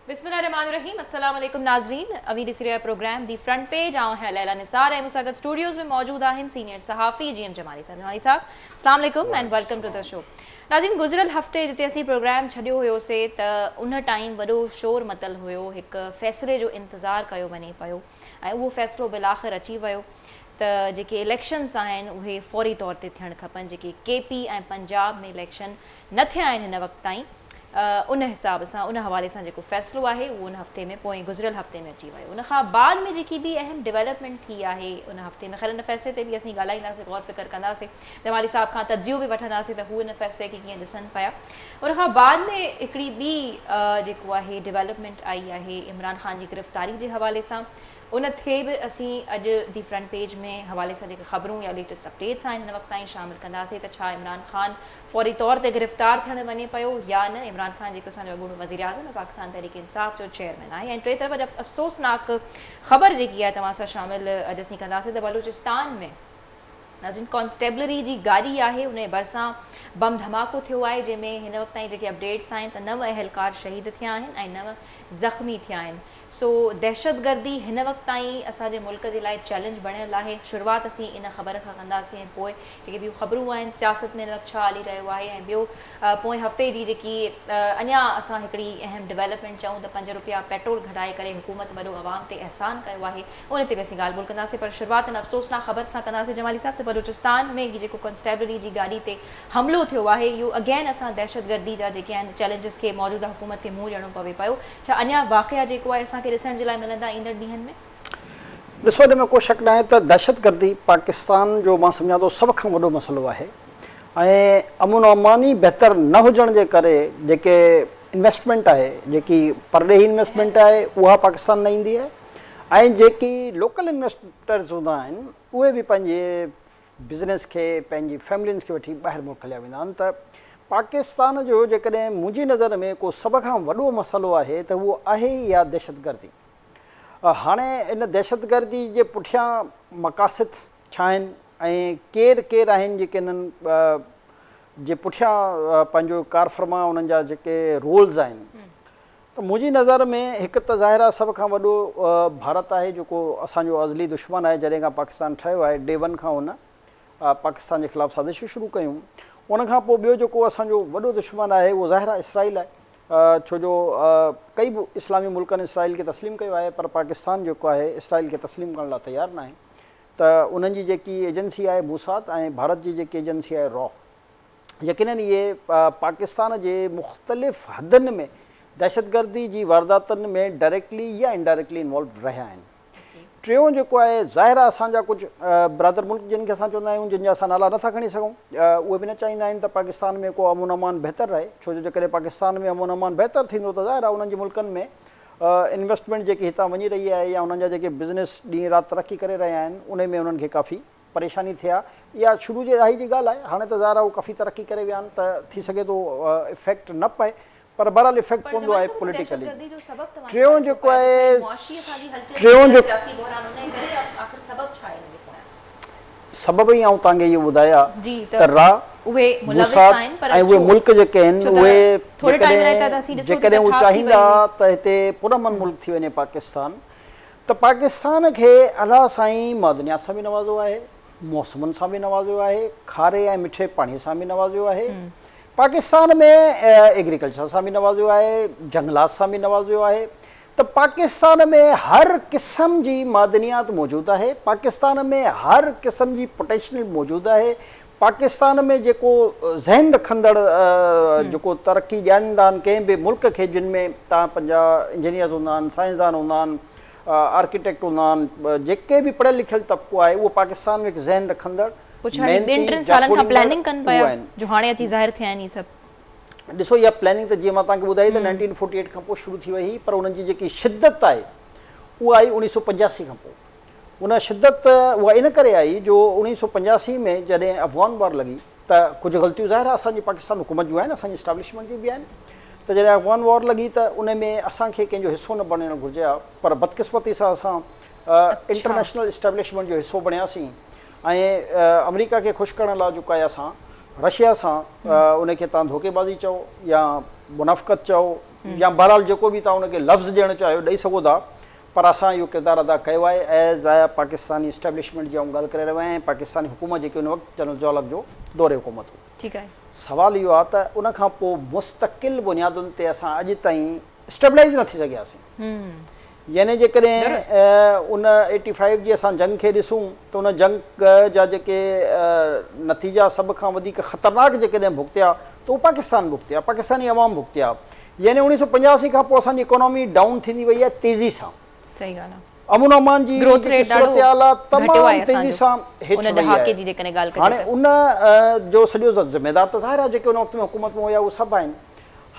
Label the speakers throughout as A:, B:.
A: बिस्मिल्लाहिर्रहमानिर्रहीम। अस्सलाम वालेकुम नाज़रीन। अवी ॾिसी रहिया प्रोग्राम दी फ्रंट पेज आऊं है लैला निसार ऐं मूंसां गॾु स्टूडियोज़ में मौजूद आहिनि सीनियर सहाफ़ी जीएम जमाली साहब। जमाली साहब अस्सलाम वालेकुम and welcome to the show. नाज़रीन, गुज़िरियल हफ़्ते जिते असीं प्रोग्राम छॾियो हुयोसीं त उन टाइम वॾो शोर मतल हुयो, हिकु फ़ैसिले जो इंतज़ारु कयो वञे पियो ऐं उहो फ़ैसिलो बिलाख़िर अची वियो त जेके इलेक्शन्स आहिनि उहे फ़ौरी तौर ते थियणु खपनि। जेके केपी ऐं पंजाब में इलेक्शन न थिया आहिनि हिन वक़्त ताईं, उन हिसाब सां उन हवाले सां जेको फ़ैसिलो आहे उहो उन हफ़्ते में पोइ गुज़िरियल हफ़्ते में अची वियो। उन खां बाद में जेकी बि अहम डेवलपमेंट थी आहे उन हफ़्ते में, ख़ैर हिन फ़ैसिले ते बि असीं ॻाल्हाईंदासीं, गौर फ़िक्र कंदासीं, जमाली साहब खां तजियो बि वठंदासीं त हू हिन फ़ैसिले खे कीअं ॾिसनि पिया। उन खां बाद में हिकिड़ी ॿी जेको आहे डेवलपमेंट आई आहे इमरान ख़ान जी गिरफ़्तारी जे हवाले सां। उन खे बि असीं अॼु दी फ्रंट पेज में हवाले सां जेके ख़बरूं या लेटेस्ट अपडेट्स आहिनि हिन वक़्त ताईं शामिलु कंदासीं त छा इमरान ख़ान फ़ौरी तौर ते गिरफ़्तार थियणु वञे पियो या न। इमरान ख़ान जेको असांजो अॻूणो वज़ीर आज़म ऐं पाकिस्तान तहरीक इंसाफ़ जो चेयरमैन आहे। ऐं टे तरफ़ अफ़सोसनाक ख़बर जेकी आहे तव्हां सां शामिलु अॼु असीं कंदासीं त बलूचिस्तान में नाज़रीन कॉन्स्टेबलरी जी गाॾी आहे उन भरिसां बम धमाको थियो आहे, जंहिंमें हिन वक़्त ताईं जेके अपडेट्स आहिनि त 9 अहलकार शहीद थिया आहिनि ऐं 9 ज़ख़्मी थिया आहिनि। सो दहशतगर्दी हिन वक़्त ताईं असांजे मुल्क जे लाइ चैलेंज बणियलु आहे। शुरूआति असीं इन ख़बर खां कंदासीं ऐं पोइ जेके ॿियूं ख़बरूं आहिनि सियासत में हिन वक़्तु छा हली रहियो आहे ऐं ॿियो पोइ हफ़्ते जी जेकी अञा असां हिकिड़ी अहम डेवलपमेंट चऊं त 5 रुपया पेट्रोल घटाए करे हुकूमत वॾो आवाम ते एहसान कयो आहे, उन ते बि असीं ॻाल्हि ॿोल कंदासीं। पर शुरूआति हिन अफ़सोसनाक ख़बर सां कंदासीं जमाली साहब त बलूचिस्तान में जेको कॉन्स्टेबलरी जी गाॾी ते हमिलो थियो आहे इहो अगेन असां दहशतगर्दी जा जेके आहिनि चैलेंजिस खे मौजूदा हुकूमत खे मुंहुं ॾियणो पवे पियो। छा अञा वाक़िया जेको आहे असांखे ॾिसण जे लाइ मिलंदा ईंदड़ ॾींहंनि में?
B: ॾिसो, हिन में को शक न आहे त दहशतगर्दी पाकिस्तान जो मां सम्झां थो सभ खां वॾो मसइलो आहे ऐं अमन अमानी बहितर न हुजण जे करे जेके इन्वेस्टमेंट आहे, जेकी परॾेही इन्वेस्टमेंट आहे उहा पाकिस्तान न ईंदी आहे ऐं जेकी लोकल इन्वेस्टर्स हूंदा आहिनि उहे बि पंहिंजे बिज़नेस खे पंहिंजी फैमिलियुनि खे वठी ॿाहिरि मुल्क हलिया वेंदा आहिनि। त पाकिस्तान जो जेकॾहिं मुंहिंजी नज़र में को सभ खां वॾो मसइलो आहे त उहो आहे इहा दहशतगर्दी। हाणे इन दहशतगर्दी जे पुठियां मक़ासिद छा आहिनि ऐं केरु केरु आहिनि जेके इन्हनि जे पुठियां पंहिंजो कारफ़रमा उन्हनि जा जेके रोल्स आहिनि, त मुंहिंजी नज़र में हिकु त ज़ाहिर आहे सभ खां वॾो भारत आहे जेको असांजो अज़ली दुश्मन आहे। जॾहिं खां पाकिस्तान ठहियो आहे डे वन खां हुन पाकिस्तान जे ख़िलाफ़ु साज़िशूं शुरू कयूं। उनखां पोइ ॿियो जेको असांजो वॾो दुश्मन आहे उहो ज़ाहिर आहे इसराइल आहे। छो जो कई बि इस्लामी मुल्कनि इसराइल खे तस्लीम कयो आहे पर पाकिस्तान जेको आहे इसराइल खे तस्लीम करण लाइ तयारु न आहे। त उन्हनि जी जेकी एजेंसी आहे मूसाद ऐं भारत जी जेकी एजेंसी आहे रॉ, यकीननि इहे पाकिस्तान जे मुख़्तलिफ़ हदनि में दहशतगर्दी जी वारदातुनि में डायरेक्टली या इनडायरेक्टली इन्वॉल्व रहिया आहिनि। टियों जेको आहे ज़ाहिर आहे असांजा कुझु ब्रदर मुल्क जिन खे असां चवंदा आहियूं, जिन जा असां नाला नथा खणी सघूं, उहे बि न चाहींदा आहिनि त पाकिस्तान में को अमन अमान बहितर रहे। छो जो जेकॾहिं पाकिस्तान में अमन अमान बहितर थींदो त ज़ाहिर आहे उन्हनि जे मुल्कनि में इन्वेस्टमेंट जेकी हितां वञी रही आहे या उन्हनि जा जेके बिज़नेस ॾींहुं राति तरक़ी करे रहिया आहिनि उन में उन्हनि खे काफ़ी परेशानी थिए आहे। इहा शुरू जे राही जी ॻाल्हि आहे। हाणे त ज़ाहिर आहे उहे काफ़ी तरक़ी करे विया आहिनि त थी सघे थो इफेक्ट न पए, पर बहरहाल इफेक्ट पवंदो आहे पॉलिटिकली। टियों जेको आहे सबब ई आऊं तव्हांखे इहो ॿुधाया त रा मूसाद ऐं उहे मुल्क जेके आहिनि उहे जेकॾहिं उहे चाहींदा त हिते पुरअमन मुल्क थी वञे पाकिस्तान, त पाकिस्तान खे अलाह साईं मादनियात सां बि नवाज़ो आहे, मौसमनि सां बि नवाज़ियो आहे, खारे ऐं मिठे पाणीअ सां बि नवाज़ियो आहे, पाकिस्तान में एग्रीकल्चर सां बि नवाज़ियो आहे, जंगलात सां बि नवाज़ियो आहे। त पाकिस्तान में हर क़िस्म जी मादनियात मौजूदु आहे, पाकिस्तान में हर क़िस्म जी पोटेंशियल मौजूदु आहे। पाकिस्तान में जेको ज़हन रखंदड़ जेको तरक़ी ॾियंदा आहिनि कंहिं बि मुल्क खे, जिन में तव्हां पंहिंजा इंजीनियर्स हूंदा आहिनि, साइंसदान हूंदा आहिनि, आर्किटेक्ट हूंदा आहिनि, जेके बि पढ़ियल लिखियल तबिको आहे उहो पाकिस्तान में ज़हन रखंदड़ ॾिसो। इहा प्लैनिंग त जीअं मां तव्हांखे ॿुधाई त 1948 खां पोइ शुरू थी वई, पर उन्हनि जी जेकी शिदत आहे उहा आई 1985 खां पोइ। उन शिदत उहा इन करे आई जो 1985 में जॾहिं अफ़गान वार लॻी त कुझु ग़लतियूं ज़ाहिर आहे असांजी पाकिस्तान हुकूमत जूं आहिनि, असांजी इस्टेब्लिशमेंट जूं बि आहिनि। त जॾहिं अफ़गान वॉर लॻी त उन में असांखे कंहिंजो हिसो न बणणु घुरिजे हा, पर बदकिस्मती सां असां इंटरनेशनल इस्टेब्लिशमेंट जो हिसो बणियासीं ऐं अमेरिका खे ख़ुशि करण लाइ जेको आहे असां रशिया सां उनखे तव्हां धोखेबाज़ी चओ या मुनाफ़क़त चओ या बहरहाल जेको बि तव्हां उनखे लफ़्ज़ ॾियणु चाहियो ॾेई सघो था, पर असां इहो किरदारु अदा कयो आहे एज़ पाकिस्तानी इस्टेब्लिशमेंट जी आऊं ॻाल्हि करे रहियो आहियां ऐं पाकिस्तानी हुकूमत जेकी उन वक़्तु जनरल ज़िया-उल-हक़ जो दौरे हुकूमत हो।
A: ठीकु आहे।
B: सवाल इहो आहे त उन खां पोइ मुस्तक़िल बुनियादुनि ते असां अॼु ताईं स्टेबलाइज़ न थी सघियासीं। यानी जेकॾहिं उन 85 जी असां जंग खे ॾिसूं त उन जंग जा जेके नतीजा सभ खां वधीक ख़तरनाक जेकॾहिं भुगतिया त उहो पाकिस्तान भुगतिया, पाकिस्तानी अवाम भुगतिया। यानी 1985 खां पोइ असांजी इकोनॉमी डाउन थींदी वई आहे तेज़ी सां।
A: सही ॻाल्हि आहे।
B: अमन अमान जी सूरत-ए-हाल तमामु तेज़ी सां हेठि वई आहे। हाणे उन जो सॼो ज़िम्मेदार त ज़ाहिर आहे जेके उन वक़्त में हुकूमत में हुया उहे सभु आहिनि।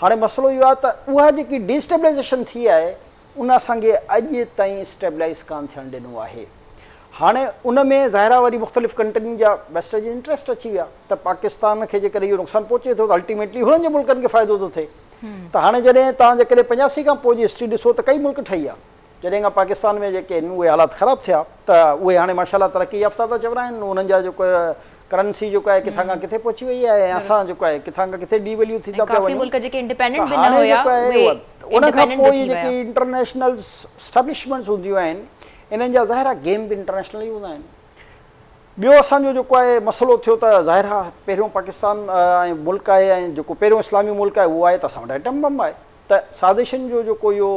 B: हाणे मसइलो इहो आहे त उहा जेकी डिस्टेबलाइज़ेशन थी आहे उन असांखे अॼु ताईं स्टेबलाइज़ कान थियणु ॾिनो आहे। हाणे उन में ज़ाहिर आहे वरी मुख़्तलिफ़ कंट्रियुनि जा वेस्टेज इंट्रस्ट अची विया त पाकिस्तान खे जेकॾहिं इहो नुक़सानु पहुचे थो त अल्टीमेटली हुननि जे मुल्कनि खे फ़ाइदो थो थिए। त हाणे जॾहिं तव्हां जेकॾहिं 85 खां पोइ जी हिस्ट्री ॾिसो त कई मुल्क ठही आहे। जॾहिं खां पाकिस्तान में जेके आहिनि उहे हालात ख़राबु थिया त उहे हाणे माशाअल्लाह तरक़ी याफ़्ता था चवंदा आहिनि। उन्हनि जा जेको करंसी जेको आहे किथां खां किथे पहुची वई आहे ऐं असां जेको आहे किथां खां किथे डिवैल्यू थी था पिया वञूं। उन खां पोइ जेकी इंटरनेशनल स्टैब्लिशमेंट्स हूंदियूं आहिनि इन्हनि जा ज़ाहिर आहे गेम बि इंटरनेशनल ई हूंदा आहिनि। ॿियो असांजो जेको आहे मसइलो थियो त ज़ाहिर आहे पहिरियों पाकिस्तान ऐं मुल्क आहे ऐं जेको पहिरियों इस्लामी मुल्क आहे उहो आहे त असां वटि एटम बम आहे। त साज़िशुनि जो जेको इहो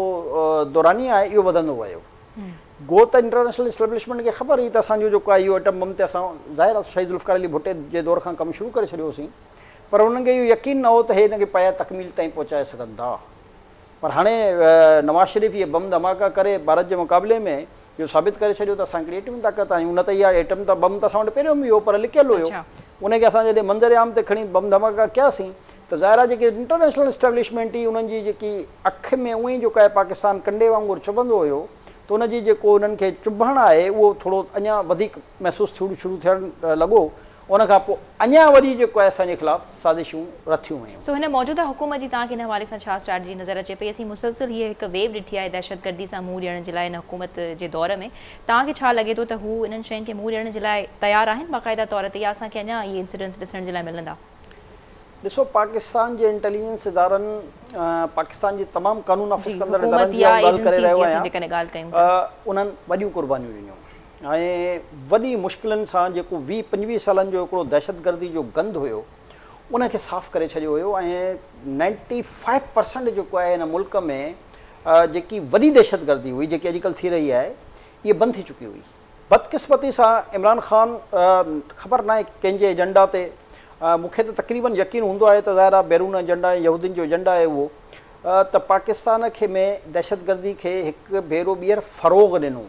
B: दौरानी आहे इहो वधंदो वियो। गो त इंटरनेशनल इस्टेब्लिशमेंट खे ख़बर हुई त असांजो जेको आहे इहो एटम बम ते असां ज़ाहिर आहे शहीद ज़ुल्फ़िकार अली भुट्टो जे दौर खां कमु शुरू करे छॾियोसीं, पर उन्हनि खे इहो यकीन न हो त हे हिनखे पाया तकमील ताईं पहुचाए सघनि था। पर हाणे नवाज़ शरीफ़ इहे बम धमाका करे भारत जे मुक़ाबले में इहो साबित करे छॾियो त असां हिकिड़ी एटमी ताक़त आहियूं। न त इहा एटम त बम त असां वटि पहिरियों बि हुयो पर लिकियलु हुयो। उनखे असां जॾहिं मंज़र आम ते खणी बम धमाका कयासीं त ज़ाहिर आहे जेके इंटरनेशनल इस्टेब्लिशमेंट ई उन्हनि जी जेकी अखि में उअं ई जेको आहे पाकिस्तान कंडे वांगुरु चुभंदो हुयो त उनजी जेको उन्हनि खे चुभणु आहे उहो थोरो अञा वधीक महसूसु शुरू थियणु लॻो। उन खां पोइ अञा वरी जेको आहे असांजे ख़िलाफ़ु साज़िशूं रथियूं वयूं।
A: सो हिन मौजूदा हुकूमत जी तव्हांखे हिन हवाले सां छा स्ट्रेटजी नज़र अचे पई? असीं मुसलसिल हीअ हिकु वेव ॾिठी आहे दहशतगर्दी सां मुंहुं ॾियण जे लाइ हिन हुकूमत जे दौर में। तव्हांखे छा लॻे थो त हू इन्हनि शयुनि खे मुंहुं ॾियण जे लाइ तयारु आहिनि बाक़ाइदा तौर ते, या असांखे अञा इहे इंसिडेंट्स ॾिसण जे लाइ मिलंदा?
B: ॾिसो, पाकिस्तान जे इंटेलिजेंस इदारनि पाकिस्तान जी तमामु क़ानून नाफ़िज़ कंदड़ इदारनि जी ॻाल्हि करे रहियो आहियां, उन्हनि वॾियूं क़ुर्बानियूं ॾिनियूं ऐं वॾी मुश्किलनि सां जेको 20-25 सालनि जो हिकिड़ो दहशतगर्दी जो गंद हुयो उनखे साफ़ु करे छॾियो हुयो। ऐं 95% जेको आहे हिन मुल्क में जेकी वॾी दहशतगर्दी हुई जेकी अॼुकल्ह थी रही आहे इहा बंदि थी चुकी हुई। बदकिस्मती सां इमरान ख़ान ख़बर न आहे कंहिंजे एजेंडा ते, मूंखे त तक़रीबन यकीन हूंदो आहे त ज़ाहिर आहे बैरून एजेंडा ऐं यहूदियुनि जो एजेंडा आहे उहो, त पाकिस्तान खे में दहशतगर्दी खे हिकु भेरो ॿीहर फ़रोग़ ॾिनो।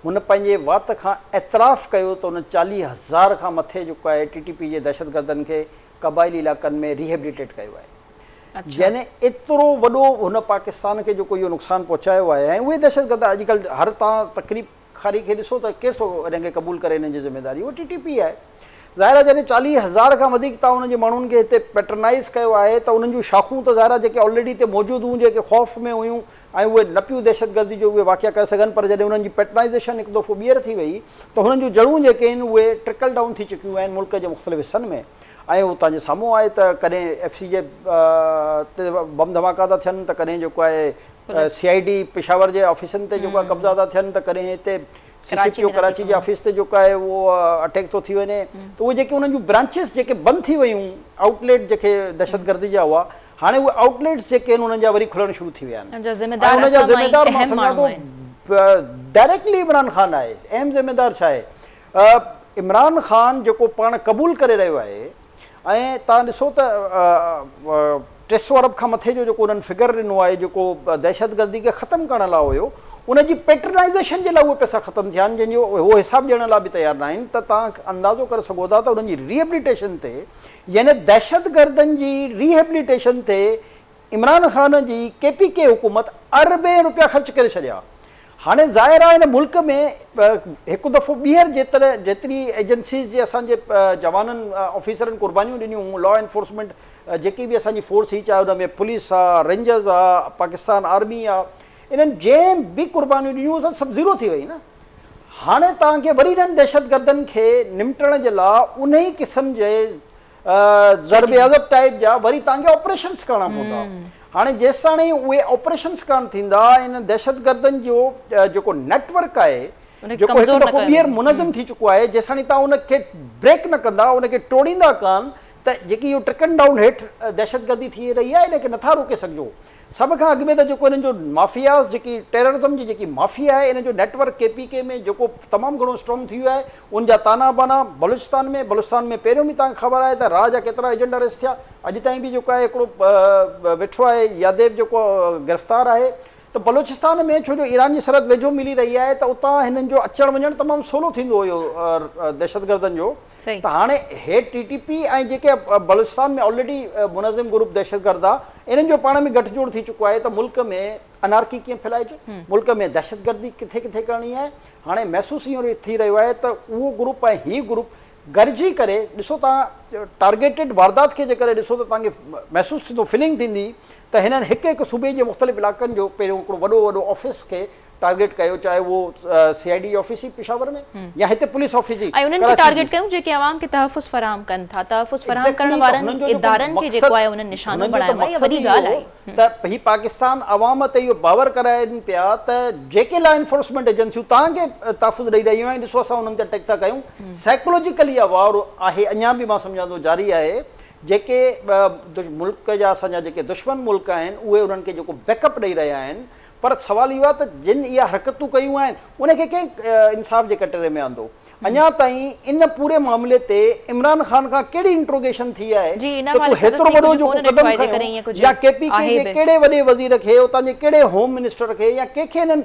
B: हुन पंहिंजे वात खां एतिराफ़ कयो त हुन 40,000 खां मथे जेको आहे TTP जे दहशतगर्दनि खे क़बाइली इलाइक़नि में रिहेबिलिटेट कयो आहे। यानी एतिरो वॾो हुन पाकिस्तान खे जेको इहो नुक़सानु पहुचायो आहे। ऐं उहे दहशतगर्द अॼुकल्ह हर तव्हां तक़रीब खारी खे ॾिसो त केरु थो हिनखे क़बूल करे हिन जी ज़िमेदारी, उहो TTP आहे। ज़ाहिर आहे जॾहिं 40,000 खां वधीक तव्हां हुनजे माण्हुनि खे हिते पैटर्नाइज़ कयो आहे त उन्हनि जूं शाखूं त ज़ाहिर आहे जेके ऑलरेडी हिते मौजूदु हुयूं, जेके ख़ौफ़ में हुयूं ऐं उहे न पियूं दहशतगर्दी जो उहे वाक़िया करे सघनि, पर जॾहिं उन्हनि जी पैटर्नाइज़ेशन हिकु दफ़ो ॿीहर थी वई त हुननि जूं जड़ूं जेके आहिनि उहे ट्रिकल डाउन थी चुकियूं आहिनि मुल्क जे मुख़्तलिफ़ हिसनि में। ऐं उहो तव्हांजे साम्हूं आहे त कॾहिं FC जे ते बम धमाका था थियनि, त कॾहिं जेको आहे CID पेशावर जे ऑफिसनि ते जेको आहे कब्ज़ा था थियनि, त कॾहिं हिते CCPO कराची जे ऑफिस ते जेको आहे उहो अटैक थो थी वञे। त उहे जेके उन्हनि जूं ब्रांचिस जेके बंदि थी वयूं, आउटलेट जेके दहशतगर्दी जा हुआ, हाणे उहे आउटलेट्स जेके आहिनि उन्हनि जा वरी खुलणु शुरू थी विया आहिनि। उनजा ज़िमेदार मां सम्झां थो डायरेक्टली इमरान ख़ान आहे। अहम ज़िमेदार छा आहे? इमरान ख़ान जेको पाण क़बूल करे रहियो आहे ऐं तव्हां ॾिसो त 300 अरब खां मथे जो जेको उन्हनि फिगर ॾिनो आहे जेको दहशतगर्दी खे ख़तमु करण लाइ हुयो, उनजी पैटर्नाइज़ेशन जे लाइ उहे पैसा ख़तमु थिया आहिनि जंहिंजो उहो हिसाबु ॾियण लाइ बि तयारु न आहिनि। त तव्हां अंदाज़ो करे सघो था त उन्हनि जी रिहेबिलिटेशन ते, यानी दहशतगर्दनि जी रिहेबिलिटेशन ते इमरान ख़ान जी KPK हुकूमत अरबें रुपया ख़र्च करे छॾिया। हाणे ज़ाहिर आहे हिन मुल्क में हिकु दफ़ो ॿीहर जेतिरी एजेंसीज़ जे असांजे जवाननि ऑफिसरनि क़ुर्बानियूं ॾिनियूं, लॉ एनफोर्समेंट जेकी बि असांजी फोर्स ही, चाहे हुन में पुलिस आहे, रेंजर्स आहे, पाकिस्तान आर्मी आहे, इन्हनि जंहिं बि क़ुर्बानियूं ॾिनियूं असां सभु ज़ीरो थी वई न। हाणे तव्हांखे वरी इन्हनि दहशतगर्दनि खे निमटण जे लाइ उन ई क़िस्म जे ज़रबे अज़ब टाइप जा वरी तव्हांखे ऑपरेशन्स करणा पवंदा। हाणे जेसि ताईं उहे ऑपरेशन्स कान थींदा, इन दहशतगर्दनि जो जेको नेटवर्क आहे, जेको हिकु दफ़ो ॿीहर मुनज़म थी चुको आहे, जेसि ताईं तव्हां उनखे ब्रेक न कंदा, उनखे टोड़ींदा कान, त जेकी इहो ट्रिकन डाउन हेठि दहशतगर्दी थी रही आहे, इनखे नथा रोके सघिजो। सभ खां अॻु में त जेको हिननि जो माफ़ियाज़, जेकी टेररिज़म जी जेकी माफ़िया आहे, इन जो नेटवर्क KPK में जेको तमामु घणो स्ट्रॉन्ग थी वियो आहे, उनजा ताना बाना बलूचिस्तान में पहिरियों बि तव्हांखे ख़बर आहे त राह जा केतिरा एजेंट अरेस्ट थिया। अॼु ताईं बि जेको आहे हिकिड़ो वेठो आहे यादेव जेको गिरफ़्तार आहे। त बलूचिस्तान में छो जो ईरान जी सरहद वेझो मिली रही आहे, त उतां हिननि जो अचणु वञणु तमामु सवलो थींदो हुयो दहशतगर्दनि जो। त हाणे हेठि TTP ऐं जेके बलूचिस्तान में ऑलरेडी मुनज़िम ग्रुप दहशतगर्द आहे, इन्हनि जो पाण में गठजोड़ थी चुको आहे त मुल्क में अनारकी कीअं फैलाइजे, मुल्क में दहशतगर्दी किथे किथे करणी आहे। हाणे महसूसु इहो थी रहियो आहे त उहो ग्रुप ऐं हीउ ग्रुप गॾिजी करे, ॾिसो तव्हां टारगेटेड वारदात खे जे करे ॾिसो त तव्हांखे महसूसु थींदो, फीलिंग थींदी त हिननि हिकु हिकु सूबे जे मुख़्तलिफ़ इलाइक़नि जो पहिरियों हिकिड़ो वॾो ऑफिस खे टारगेट कयो, चाहे वो CID ऑफिस ही पेशावर में या हिते पुलिस ऑफिस ही,
A: ऐं उन्हनि खे टारगेट कयूं जेके आवाम खे तहफ़ुज़ फराहम कनि था। तहफ़ुज़ फराहम करण वारनि इदारनि खे जेको आहे उन्हनि निशानो बणायो आहे, इहा वॾी ॻाल्हि आहे
B: त ही पाकिस्तान अवाम ते इहो बावर कराइनि पिया त जेके लॉ एनफोर्समेंट एजेंसियूं तव्हांखे तहफ़ुज़ ॾेई रहियूं आहिनि, ॾिसो असां उन्हनि ते अटैक था कयूं। साइकोलॉजिकली इहा वार आहे, अञा बि मां सम्झां थो जारी आहे। जेके मुल्क जा असांजा जेके दुश्मन मुल्क आहिनि, उहे उन्हनि खे जेको बैकअप ॾेई रहिया आहिनि, पर सवाल इहो आहे त जिन इहा हरकतूं कयूं आहिनि उनखे कंहिं इंसाफ़ जे कटरे में आंदो। अञा ताईं इन पूरे मामले ते इमरान ख़ान खां कहिड़ी इंट्रोगेशन थी आहे त तूं हेतिरो वॾो जेको क़दम खयो, या KPK जे कहिड़े वॾे वज़ीर खे, उतां जे कहिड़े होम मिनिस्टर खे, या कंहिंखे हिननि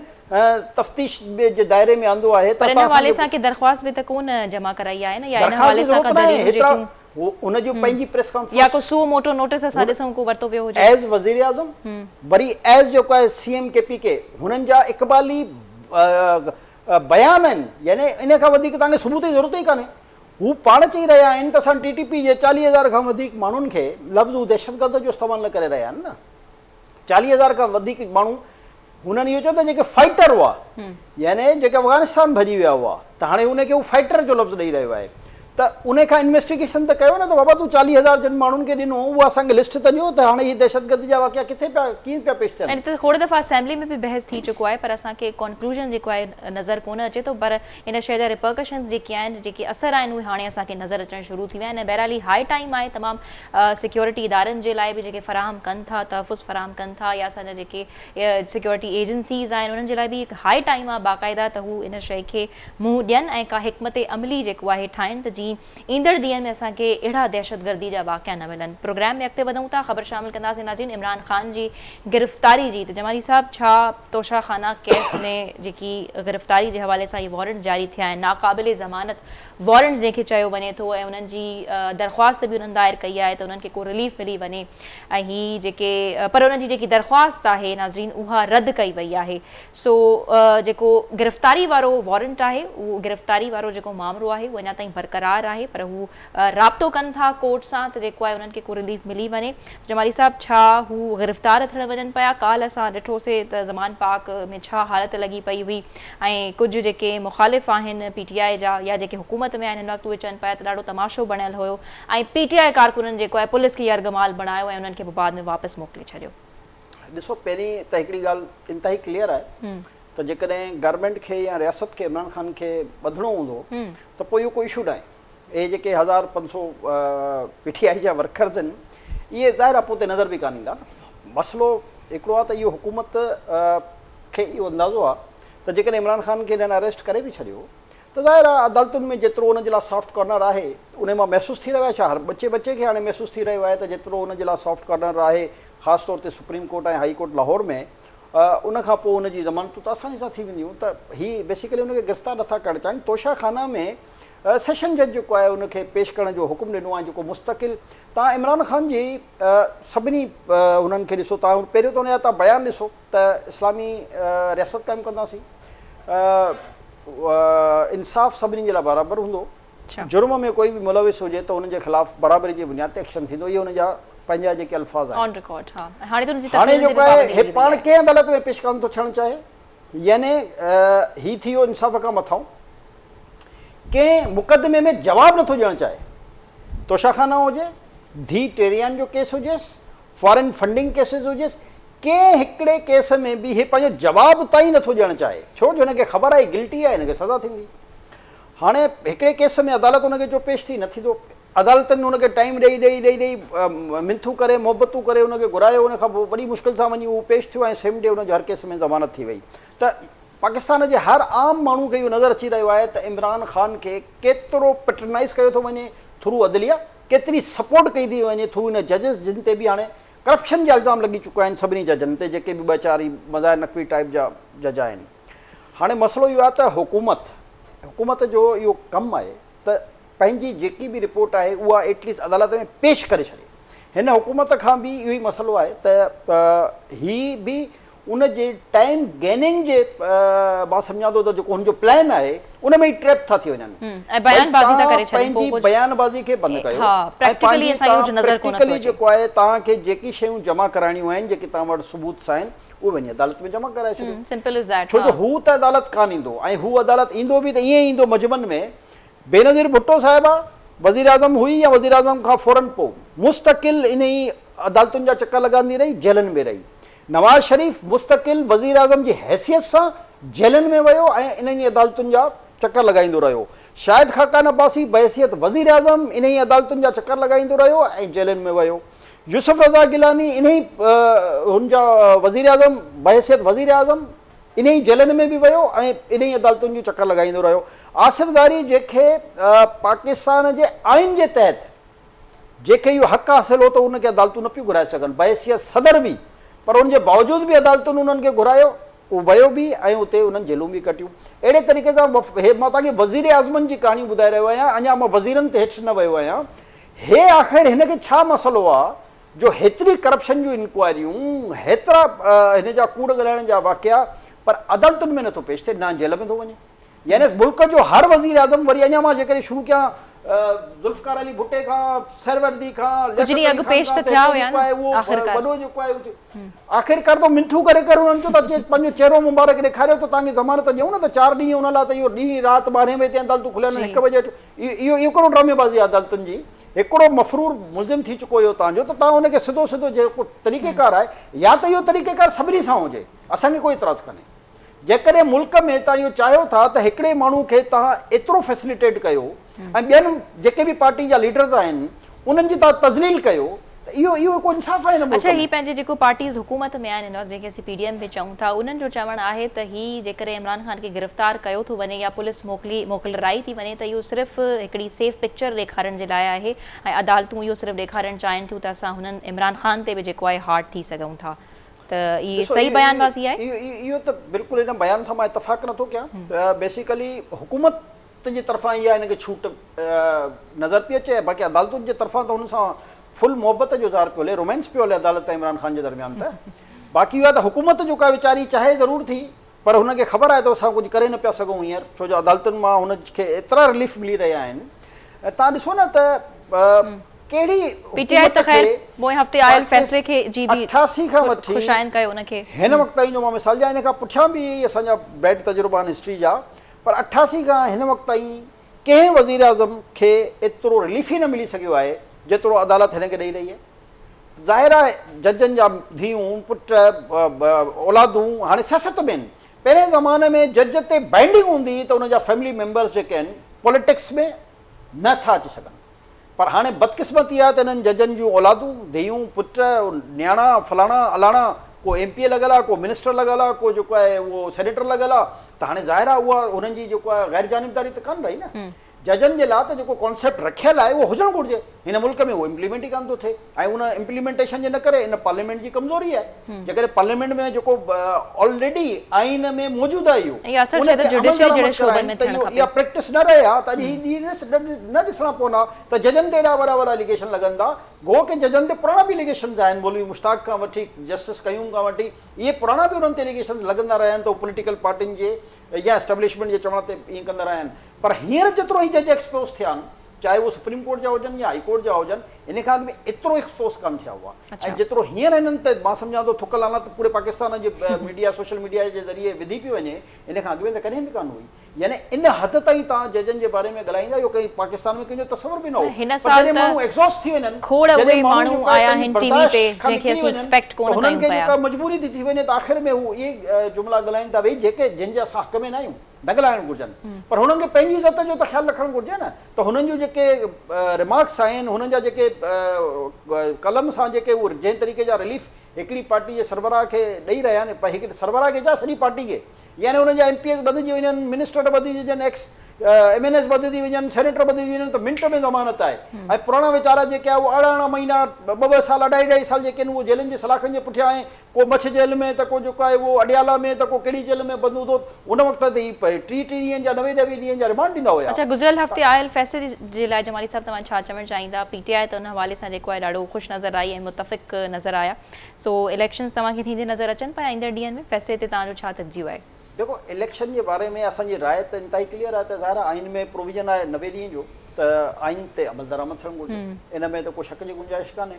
B: तफ़्तीश जे दायरे में आंदो आहे।
A: पर इन हवाले सां के दरख़्वास्त बि त कोन जमा कराई आहे न, या इन हवाले सां का दलील जेकियूं
B: उनजो पंहिंजी प्रेस कॉन्फ्रेंस
A: या को सू मोटो नोटिस असां ॾिसूं को वरितो वियो हुजे
B: एज़ वज़ीर आज़म, वरी एज़ जेको आहे CM KPK, हुननि जा इक़बाली बयान आहिनि, यानी इन खां वधीक तव्हांखे सबूत जी ज़रूरत ई कान्हे। हू पाण चई रहिया आहिनि त असां TTP जे 40,000 खां वधीक माण्हुनि खे लफ़्ज़ दहशतगर्द जो इस्तेमालु न करे रहिया आहिनि न। 40,000 खां वधीक माण्हू, हुननि इहो चयो त जेके फाइटर हुआ, यानी जेके अफ़गानिस्तान भॼी विया हुआ, त हाणे उनखे हू फाइटर जो लफ़्ज़ ॾेई रहियो आहे। त उन खां इन्वेस्टिगेशन त कयो न, त बाबा तूं 40,000 जन माण्हुनि खे ॾिनो, उहा असांखे लिस्ट त ॾियो त हाणे हीअ दहशतगर्दी जा वाक़िया किथे पिया, कीअं पिया पेश थियनि।
A: ऐं त खोड़ दफ़ा असेंबली में बि बहस थी चुको आहे, पर असांखे कॉन्क्लूजन जेको आहे नज़र कोन अचे थो, पर इन शइ जा रिपर्कशन्स जेके आहिनि, जेके असर आहिनि, उहे हाणे असांखे नज़र अचणु शुरू थी विया आहिनि। बहरहाल हाई टाइम आहे तमामु सिक्योरिटी इदारनि जे लाइ बि जेके फराहम कनि था, तहफ़ुज़ फराहम कनि था, या असांजा जेके सिक्योरिटी एजेंसीज़ आहिनि, उन्हनि जे लाइ बि हिकु हाई टाइम आहे बाक़ाइदा त हू इन शइ खे मुंहुं ॾियनि ऐं का हिकमत अमली जेको आहे ठाहिनि, त जीअं ईंदड़ ॾींहंनि में असांखे अहिड़ा दहशतगर्दी जा वाक़िया न मिलनि। प्रोग्राम में अॻिते वधूं था, ख़बर शामिल कंदासीं नाज़रीन इमरान ख़ान जी गिरफ़्तारी जी। त जमाली साहब, छा तोशाखाना केस में जेकी गिरफ़्तारी जे हवाले सां इहे वारंट्स जारी थिया आहिनि, नाक़ाबिल ज़मानत वारंट्स जंहिंखे चयो वञे थो, ऐं उन्हनि जी दरख़्वास्त बि उन्हनि दायर कई आहे त उन्हनि खे को रिलीफ मिली वञे, ऐं हीअ जेके पर उन्हनि जी जेकी दरख़्वास्त आहे नाज़रीन, उहा रद्द कई वई आहे। सो जेको गिरफ़्तारी वारो वारंट आहे, उहो गिरफ़्तारी वारो जेको मामिलो आहे, उहो अञा ताईं बरक़रार आहे, पर हू राब्तो कनि था कोर्ट सां त जेको आहे उन्हनि खे को रिलीफ मिली वञे। जमाली साहब, छा हू गिरफ़्तार थियण वञनि पिया? काल्ह असां ॾिठोसीं त ज़मान पाक में छा हालत लॻी पई हुई, ऐं कुझु जेके मुख़ालिफ़ आहिनि PTI जा, या जेके हुकूमत में आहिनि, हिन वक़्तु उहे चवनि पिया त ॾाढो तमाशो बणियल हुयो, ऐं PTI कारकुननि जेको आहे पुलिस खे यरगमाल बणायो ऐं उन्हनि खे पोइ बाद में वापसि मोकिले छॾियो।
B: ॾिसो, पहिरीं त हिकिड़ी ॻाल्हि इंतिहाई क्लियर आहे त जेकॾहिं गवर्नमेंट खे या रियासत खे इमरान ख़ान खे ॿधणो हूंदो त पोइ इहो कोई इशू न आहे। इहे जेके 1500 PTI जा वर्कर्स आहिनि, इहे ज़ाहिर आहे पोइ ते नज़र बि कान ईंदा न। मसइलो हिकिड़ो आहे त इहो हुकूमत खे इहो अंदाज़ो आहे त जेकॾहिं इमरान ख़ान खे हिननि अरेस्ट करे बि छॾियो त ज़ाहिर आहे अदालतुनि में जेतिरो हुनजे लाइ सॉफ्ट कॉर्नर आहे, उन मां महसूसु थी रहियो आहे, छा हर बचे खे हाणे महसूसु थी रहियो आहे त जेतिरो हुनजे लाइ सॉफ्ट कॉर्नर आहे, ख़ासि तौर ते सुप्रीम कोर्ट ऐं हाई कोर्ट लाहौर में, उनखां पोइ हुनजी ज़मानतूं त आसानी सां थी वेंदियूं। त हीअ बेसिकली हुनखे गिरफ़्तार नथा करणु चाहिनि। तोशाखाना में सेशन जज जेको आहे उनखे पेश करण जो हुकुम ॾिनो आहे, जेको मुस्तक़िल तव्हां इमरान ख़ान जी सभिनी हुननि खे ॾिसो, तव्हां पहिरियों त हुनजा तव्हां बयानु ॾिसो त इस्लामी रियासत क़ाइमु कंदासीं, इंसाफ़ सभिनी जे लाइ बराबरि हूंदो, जुर्म में कोई बि मुलविस हुजे त हुनजे ख़िलाफ़ बराबरी जी बुनियाद ते एक्शन थींदो। इहे हुनजा पंहिंजा जेके अल्फाज़ आहिनि। हाणे जेको आहे हे पाण कंहिं अदालत में पेश कान थो थियणु चाहे, यानी हीउ थी वियो इंसाफ़ खां मथां, कंहिं मुक़दमे में जवाबु नथो ॾियणु चाहे। तोशाखाना हुजे, धी टेरियान जो केस हुजेसि, फॉरेन फंडिंग केसिस हुजेसि, कंहिं हिकिड़े केस में बि हे पंहिंजो जवाबु ताईं नथो ॾियणु चाहे, छो जो हिनखे ख़बर आहे गिल्टी आहे, हिनखे सज़ा थींदी। हाणे हिकिड़े केस में अदालत हुनखे जो पेश थी, न थींदो, अदालतनि हुनखे टाइम ॾेई मिंथू करे मोहबतूं करे हुनखे घुरायो, हुन खां पोइ वॾी मुश्किल सां वञी उहो पेश थियो ऐं सेम डे हुनजो हर केस में ज़मानत थी वई। त पाकिस्तान जे हर आम माण्हू खे इहो नज़र अची रहियो आहे त इमरान ख़ान खे केतिरो पेट्रनाइज़ कयो थो वञे थ्रू अदलिया, केतिरी सपोर्ट कई थी वञे थ्रू इन जजिस जिन ते बि हाणे करप्शन जा इल्ज़ाम लॻी चुका आहिनि, सभिनी जजनि ते जेके बि ॿ चार मज़ाहिर नक़वी टाइप जा जज आहिनि। हाणे मसइलो इहो आहे त हुकूमत जो इहो कमु आहे त पंहिंजी जेकी बि रिपोर्ट आहे उहा एटलीस्ट अदालत में पेश करे छॾे। हिन हुकूमत खां बि इहो ई मसइलो आहे त ही बि उन जे टाइम गेनिंग जे मां सम्झां थो त जेको हुनजो प्लान आहे उन में ई ट्रैप था थी वञनि, पंहिंजी बयानबाज़ी खे बंदि कयो ऐं प्रैक्टिकली जेको आहे तव्हांखे जेकी शयूं जमा कराइणियूं आहिनि, जेके तव्हां वटि सबूत आहिनि, उहे वञी अदालत में जमा कराए छॾियो।
A: Simple is that.
B: छो जो हू त अदालत कान ईंदो, ऐं हू अदालत ईंदो बि त ईअं ईंदो मजमन में। बेनज़ीर भुट्टो साहिबा वज़ीर आज़म हुई या वज़ीर आज़म खां फौरन पोइ मुस्तक़िल इन ई अदालतुनि जा चकर लॻाईंदी रही, जेलनि में रही। नवाज़ शरीफ़ मुस्तक़िल वज़ीर आज़म जी हैसियत सां जेलनि में वियो ऐं इन्हनि अदालतुनि जा चकर लॻाईंदो रहियो। शाहिद ख़ाक़ान अब्बासी बहसियत वज़ीर आज़म इन्ही अदालतुनि जा चकर लॻाईंदो रहियो ऐं जेलनि में वियो। यूसुफ रज़ा गिलानी इन्ही हुनजा वज़ीर आज़म बहसियत वज़ीर आज़म इन्ही जेलनि में बि वियो ऐं इन्ही अदालतुनि जो चकर लॻाईंदो रहियो। आसिफ ज़ारी जंहिंखे पाकिस्तान जे आइन जे तहत जंहिंखे इहो हक़ हासिल हो त उनखे अदालतूं न पियूं घुराए सघनि, बहसियत सदर बि, पर उनजे बावजूदि बि अदालतुनि उन्हनि खे घुरायो, उहो वियो बि ऐं उते उन्हनि जेलूं बि कटियूं। अहिड़े तरीक़े सां मां तव्हांखे वज़ीर आज़मनि जी कहाणी ॿुधाए रहियो आहियां, अञा मां वज़ीरनि ते हेठि न वियो आहियां। हे आख़िर हिनखे छा मसइलो आहे जो हेतिरी करप्शन जूं इंक्वायरियूं, हेतिरा हिन जा कूड़ ॻाल्हाइण जा वाक़िया, पर अदालतुनि में नथो पेश थिए, न जेल में थो वञे। यानी मुल्क जो हर वज़ीर आज़म, वरी अञा मां जेकॾहिं शुरू कयां ज़ुल्फ़िकार अली भुट्टे खां, सरवर्दी खां, वॾो जेको आहे आख़िरकार त मिंथू करे उन्हनि चयो त पंहिंजो चहिरो मुबारक ॾेखारियो त तव्हांखे ज़मानत ॾियूं न, त 4 ॾींहं हुन लाइ त इहो ॾींहुं राति 12 बजे ताईं अदालतूं खुलियल 1 बजे अचो। इहो हिकिड़ो ड्रामेबाज़ी आहे अदालतुनि जी, हिकिड़ो मफ़रूर मुलज़िम थी चुको हुयो तव्हांजो, त तव्हां हुनखे सिधो जेको तरीक़ेकार आहे, या त इहो तरीक़ेकार सभिनी सां हुजे, असांखे कोई इतराज़ कान्हे। जेकॾहिं मुल्क में तव्हां इहो चाहियो था त हिकिड़े माण्हू खे तव्हां एतिरो फैसिलिटेट कयो ऐं ॿियनि जेके बि पार्टी जा लीडर्स आहिनि उन्हनि जी तव्हां तज़लील कयो, त इहो को इंसाफ़ आहे न।
A: अच्छा, ही पंहिंजे जेको पार्टीज़ हुकूमत में आहिनि, हिन वक़्तु जेके असीं PDM पे चऊं था, उन्हनि जो चवणु आहे त ही जेकॾहिं इमरान ख़ान खे गिरफ़्तार कयो थो वञे या पुलिस मोकिलराई थी वञे, त इहो सिर्फ़ु हिकिड़ी सेफ पिक्चर ॾेखारण जे लाइ आहे ऐं अदालतूं इहो सिर्फ़ु ॾेखारणु चाहिनि थियूं त असां हुननि इमरान ख़ान ते बि जेको आहे हार्ड थी सघूं था। त इहे सही बयानबाज़ी आहे?
B: इहो त बिल्कुलु हिन बयान सां मां इतफ़ाक़ नथो कयां। बेसिकली हुकूमत जे तरफ़ां इहा हिनखे छूट नज़र पई अचे, बाक़ी अदालतुनि जे तरफ़ां त हुन सां फुल मोहबत जो इज़हार पियो हले, रोमेंस पियो हले अदालत ऐं इमरान ख़ान जे दरमियान। त बाक़ी इहो आहे त हुकूमत जो का वीचारी चाहे ज़रूरु थी, पर हुनखे ख़बर आहे त असां कुझु करे न पिया सघूं हींअर, छो जो अदालतुनि मां हुनखे एतिरा रिलीफ मिली रहिया आहिनि। ऐं तव्हां ॾिसो न त कहिड़ी 88 खां वठी हिन वक़्त ताईं जो मां मिसाल ॾियां, हिन खां पुठियां बि असांजा बैड तजुर्बा आहिनि हिस्ट्री जा, पर 88 खां हिन वक़्त ताईं कंहिं वज़ीर आज़म खे एतिरो रिलीफ ई न मिली सघियो आहे जेतिरो अदालत हिनखे ॾेई रही आहे। ज़ाहिर आहे जजनि जा धीअरूं पुट औलादूं हाणे सियासत में आहिनि। पहिरें ज़माने में जज ते बाइंडिंग हूंदी त हुनजा फैमिली मेंबर्स जेके आहिनि पॉलिटिक्स में नथा अची सघनि, पर हाणे बदकिस्मती आहे त हिननि जजनि जूं औलादूं धीअरूं पुट न्याणा फलाणा अलाणा, को MP लॻल आहे, को मिनिस्टर लॻल आहे, को जेको आहे उहो सेनेटर लॻल आहे, त हाणे ज़ाहिर आहे उहा हुननि जी जेको आहे गैर जानिबदारी त कान रही न। जजनि जे लाइ त जेको कॉन्सेप्ट रखियलु आहे उहो हुजणु घुरिजे, हिन मुल्क में उहो इम्प्लीमेंट ई कान थो थिए ऐं उन इम्प्लीमेंटेशन जे न करे इन पार्लियामेंट जी कमज़ोरी आहे। जेकॾहिं पार्लियामेंट में जेको ऑलरेडी आइन में मौजूदु आहे इहा प्रैक्टिस न रहे हा त अॼु न ॾिसणा पवंदा त जजनि ते एॾा वॾा वॾा एलिगेशन लॻंदा। गो के जजनि ते पुराणा बि एलिगेशन्स आहिनि, मौलवी मुश्ताक खां वठी जस्टिस कयूं खां वठी इहे पुराणा बि उन्हनि ते एलिगेशन लॻंदा रहिया आहिनि त उहे पॉलिटिकल पार्टियुनि जे या एस्टेब्लिशमेंट जे चवण ते ईअं कंदा रहिया आहिनि। पर हींअर जेतिरो ई जज एक्सपोज थिया आहिनि, चाहे उहे सुप्रीम कोर्ट जा हुजनि या हाई कोर्ट जा हुजनि, इन खां अॻु में एतिरो एक्सपोज़ कान थिया हुआ ऐं जेतिरो हींअर हिननि ते मां सम्झां थो थुक लानत पूरे पाकिस्तान जे मीडिया सोशल मीडिया जे ज़रिए विधी पई वञे इन खां अॻु में त कॾहिं बि कान हुई यानी इन हद ताईं तव्हां जजनि जे बारे में ॻाल्हाईंदा इहो कई पाकिस्तान में कंहिंजो तसवुर बि न हो
A: हिन साल त
B: माण्हू एग्ज़ॉस्ट थी वञनि
A: खोड़ उहे माण्हू आया आहिनि टीवी ते जंहिंखे असीं एक्सपेक्ट कोन कयूं
B: हुननि खे
A: पिया
B: जेका मजबूरी थी थी वञे त आख़िर में हू इहे जुमिला ॻाल्हाइनि था भई जेके जंहिंजे असां हक़ में न आहियूं न ॻाल्हाइणु घुरिजनि पर हुननि खे पंहिंजी इज़त जो त ख़्यालु रखणु घुरिजे न त हुननि जूं जेके रिमार्क्स आहिनि हुननि जा जेके कलम सां जेके उहे जंहिं तरीक़े जा रिलीफ हिकिड़ी पार्टी जे सरबराह खे ॾेई रहिया आहिनि पर हिकिड़े सरबराह खे छा सॼी पार्टी खे यानी हुननि जा MPs बदिलिजी वञनि मिनिस्टर बदिलिजी वञनि एक्स MNS बदिलिजी वञनि सेनेटर बदिलिजी वञनि त मिंट में ज़मानत आहे ऐं पुराणा वीचारा जेके आहे उहे 18 महीना 2 साल 2.5 साल जेके आहिनि उहे जेलनि जे सलाखनि जे पुठियां आहे को मछ जेल में त को जेको आहे उहो अडियाला में त को कहिड़ी जेल में बंदि हूंदो उन वक़्त ते ई 30 ॾींहंनि जा 90 ॾींहंनि जा रिमांड ॾींदा हुया
A: अच्छा गुज़िरियल हफ़्ते आयल फ़ैसिले जे लाइ जमाली साहब तव्हां छा चवणु चाहींदा PTI त उन हवाले सां जेको आहे ॾाढो ख़ुशि नज़र आई ऐं मुतफ़िक़ नज़र आया सो इलेक्शन्स तव्हांखे थींदे नज़र अचनि पिया ईंदड़ ॾींहंनि में फ़ैसिले ते तव्हांजो छा तजज़ियो आहे
B: देखो इलेक्शन जे बारे में असांजी राय त इंतहाई क्लियर आहे त ज़ाहिर आइन में प्रोविजन आहे 90 ॾींहं जो त आइन ते अमल दरामद थियणु घुरिजे इन में त को शक जी गुंजाइश कान्हे